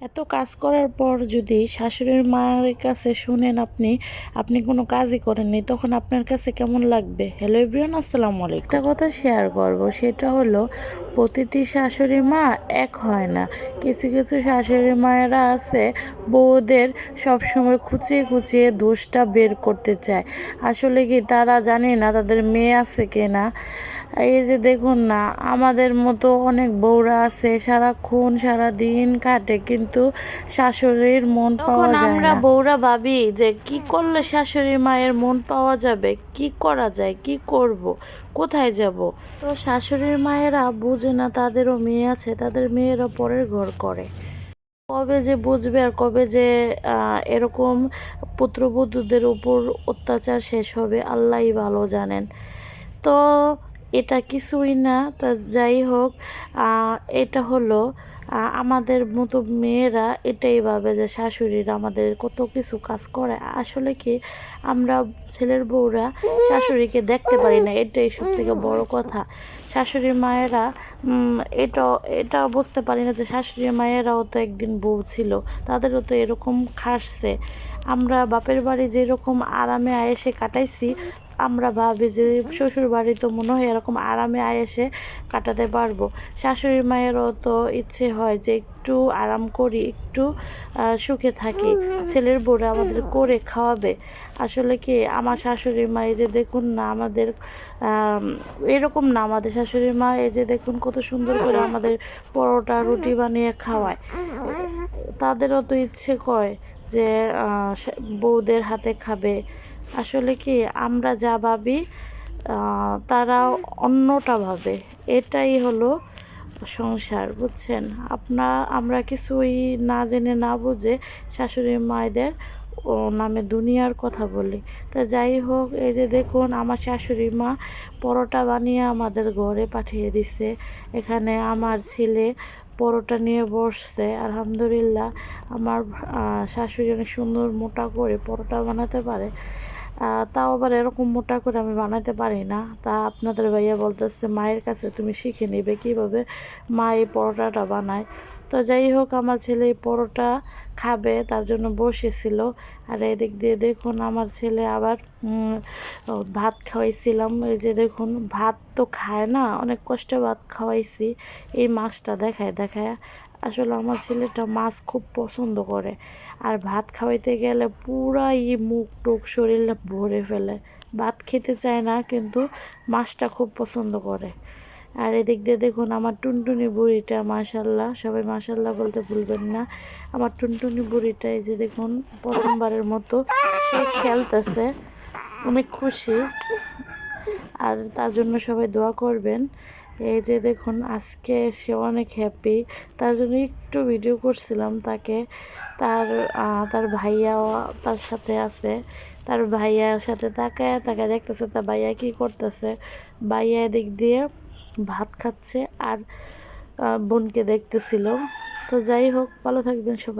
এত কাজ করার পর যদি শাশুড়ির মায়ের কাছে শুনেন আপনি কোনো কাজই করেননি, তখন আপনার কাছে কেমন লাগবে? হ্যালো এভরিওয়ান, আসসালামু আলাইকুম। একটা কথা শেয়ার করব, সেটা হলো প্রতিটি শাশুড়ি মা এক হয় না। কিছু কিছু শাশুড়ি মায়েরা আছে বউদের সবসময় খুঁচিয়ে খুঁচিয়ে দোষটা বের করতে চায়। আসলে কি তারা জানে না তাদের মেয়ে আছে কিনা। এই যে দেখুন না, আমাদের মতো অনেক বউরা আছে সারাক্ষণ সারাদিন খাটে, কিন্তু শাশুড়ির মন পাওয়া যায় না। আমরা বউরা ভাবি যে কি করলে শাশুড়ির মায়ের মন পাওয়া যাবে, কি করা যায়, কি করব, কোথায় যাব। তো শাশুড়ির মায়েরা বুঝে না তাদেরও মেয়ে আছে, তাদের মেয়েরা পরের ঘর করে। কবে যে বুঝবে আর কবে যে এরকম পুত্রবধূদের উপর অত্যাচার শেষ হবে আল্লাহই ভালো জানেন। তো এটা কিছুই না, তা যাই হোক, এটা হলো আমাদের মতো মেয়েরা এটাই ভাবে যে শাশুড়িরা আমাদের কত কিছু কাজ করে। আসলে কি আমরা ছেলের বউরা শাশুড়িকে দেখতে পারি না, এটাই সব থেকে বড় কথা। শাশুড়ি মায়েরা এটা এটা বুঝতে পারি না যে শাশুড়ি মায়েরাও তো একদিন বউ ছিল, তাদেরও তো এরকম খাটছে। আমরা বাপের বাড়ি যেরকম আরামে আয়েসে কাটাইছি, আমরা ভাবি যে শ্বশুর বাড়ি তো মনে হয় এরকম আরামে আয়েসে কাটাতে পারবো। শাশুড়ি মায়েরও তো ইচ্ছে হয় যে একটু আরাম করি, একটু সুখে থাকি, ছেলের বউরা আমাদের করে খাওয়াবে। আসলে কি আমার শাশুড়ি মা, এই যে দেখুন না আমাদের এরকম না, আমাদের শাশুড়ি মা এই যে দেখুন কত সুন্দর করে আমাদের পরোটা রুটি বানিয়ে খাওয়ায়। তাদেরও তো ইচ্ছে করে যে বউদের হাতে খাবে। আসলে কি আমরা যা ভাবি তারা অন্যটা ভাবে, এটাই হলো সংসার, বুঝছেন? আমরা কিছুই না জেনে না বুঝে শাশুড়ি মায়েদের নামে দুনিয়ার কথা বলি। তা যাই হোক, এই যে দেখুন আমার শাশুড়ি মা পরোটা বানিয়ে আমাদের ঘরে পাঠিয়ে দিছে। এখানে আমার ছেলে পরোটা নিয়ে বসছে। আলহামদুলিল্লাহ, আমার শাশুড়ি অনেক সুন্দর মোটা করে পরোটা বানাতে পারে। তাও আবার এরকম মোটা করে আমি বানাতে পারি না। তা আপনাদের ভাইয়া বলতেছে মায়ের কাছে তুমি শিখে নিবে কীভাবে মা এই পরোটাটা বানায়। তো যাই হোক, আমার ছেলে এই পরোটা খাবে তার জন্য বসেছিল। আর এদিক দিয়ে দেখুন আমার ছেলে আবার ভাত খাওয়াইছিলাম। এই যে দেখুন, ভাত তো খায় না, অনেক কষ্টে ভাত খাওয়াইছি। এই মাছটা দেখায় দেখায়, আসলে আমার ছেলেটা মাছ খুব পছন্দ করে। আর ভাত খাওয়াইতে গেলে পুরাই মুখ টুক শরীর ভরে ফেলে, ভাত খেতে চায় না, কিন্তু মাছটা খুব পছন্দ করে। আর এদিক দিয়ে দেখুন আমার টুনটুনি বুড়িটা, মাশাল্লাহ, সবাই মাশাল্লাহ বলতে ভুলবেন না। আমার টুনটুনি বুড়িটা এই যে দেখুন প্রথমবারের মতো সে খেলতেছে, অনেক খুশি। আর তার জন্য সবাই দোয়া করবেন। এই যে দেখুন আজকে সে অনেক হ্যাপি, তার জন্য একটু ভিডিও করছিলাম তাকে। তার তার ভাইয়াও তার সাথে আছে, তার ভাইয়ার সাথে তাকায় তাকায় দেখতেছে তার ভাইয়া কী করতেছে। ভাইয়া এদিক দিয়ে ভাত খাচ্ছে আর বোনকে দেখতেছিল। তো যাই হোক, ভালো থাকবেন সবাই।